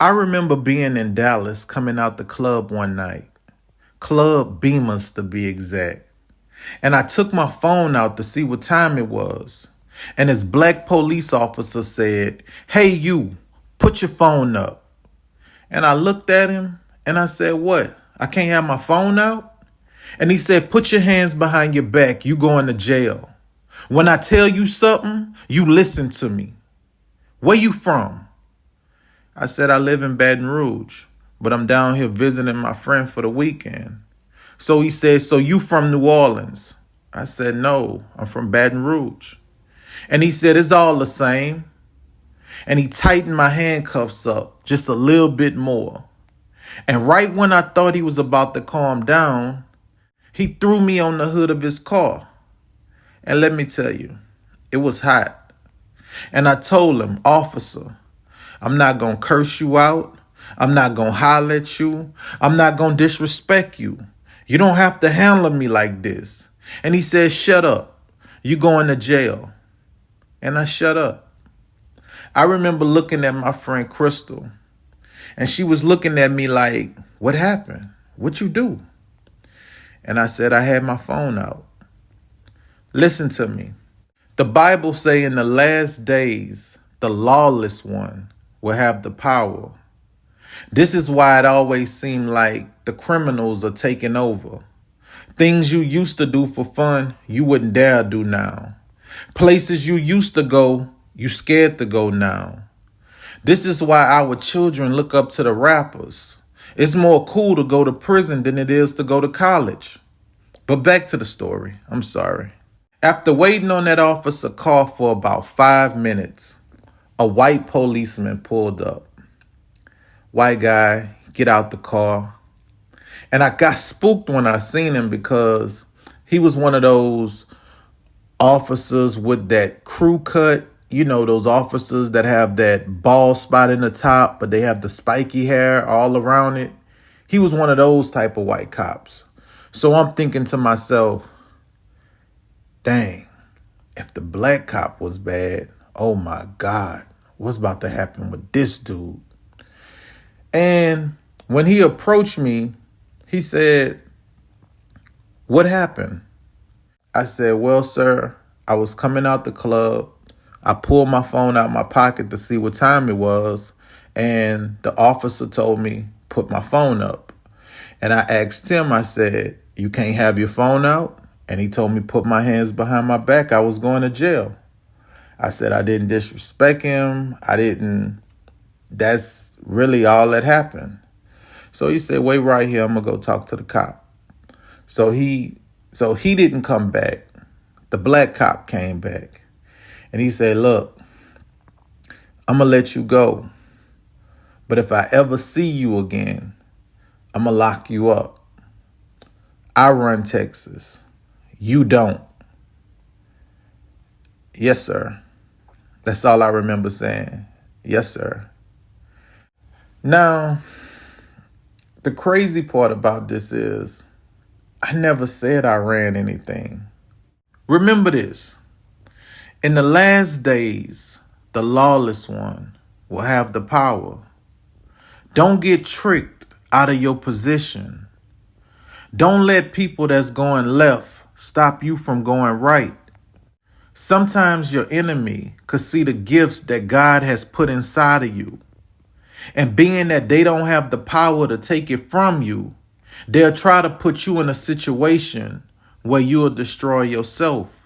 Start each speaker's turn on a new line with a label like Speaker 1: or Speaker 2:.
Speaker 1: I remember being in Dallas coming out the club one night, Club Beamers to be exact. And I took my phone out to see what time it was. And this black police officer said, "Hey, you, put your phone up." And I looked at him and I said, "What? I can't have my phone out?" And he said, "Put your hands behind your back. You going to jail. When I tell you something, you listen to me. Where you from?" I said, "I live in Baton Rouge, but I'm down here visiting my friend for the weekend." So he said, "So you from New Orleans?" I said, "No, I'm from Baton Rouge." And he said, "It's all the same." And he tightened my handcuffs up just a little bit more. And right when I thought he was about to calm down, he threw me on the hood of his car. And let me tell you, it was hot. And I told him, "Officer, I'm not going to curse you out. I'm not going to holler at you. I'm not going to disrespect you. You don't have to handle me like this." And he said, "Shut up. You going to jail." And I shut up. I remember looking at my friend Crystal, and she was looking at me like, "What happened? What you do?" And I said, "I had my phone out." Listen to me. The Bible say in the last days, the lawless one will have the power. This is why it always seemed like the criminals are taking over. Things you used to do for fun, you wouldn't dare do now. Places you used to go, you scared to go now. This is why our children look up to the rappers. It's more cool to go to prison than it is to go to college. But back to the story. I'm sorry. After waiting on that officer car for about 5 minutes, a white policeman pulled up. White guy, get out the car. And I got spooked when I seen him because he was one of those officers with that crew cut. You know, those officers that have that bald spot in the top, but they have the spiky hair all around it. He was one of those type of white cops. So I'm thinking to myself, dang, if the black cop was bad, oh my God, what's about to happen with this dude? And when he approached me, he said, "What happened?" I said, "Well, sir, I was coming out the club. I pulled my phone out my pocket to see what time it was. And the officer told me, put my phone up." And I asked him, I said, "You can't have your phone out?" And he told me, put my hands behind my back. I was going to jail. I said, I didn't disrespect him. That's really all that happened. So he said, "Wait right here. I'm going to go talk to the cop." So he didn't come back. The black cop came back. And he said, "Look, I'm going to let you go. But if I ever see you again, I'm going to lock you up. I run Texas. You don't." "Yes, sir." That's all I remember saying. "Yes, sir." Now, the crazy part about this is I never said I ran anything. Remember this. In the last days, the lawless one will have the power. Don't get tricked out of your position. Don't let people that's going left stop you from going right. Sometimes your enemy could see the gifts that God has put inside of you. And being that they don't have the power to take it from you, they'll try to put you in a situation where you'll destroy yourself.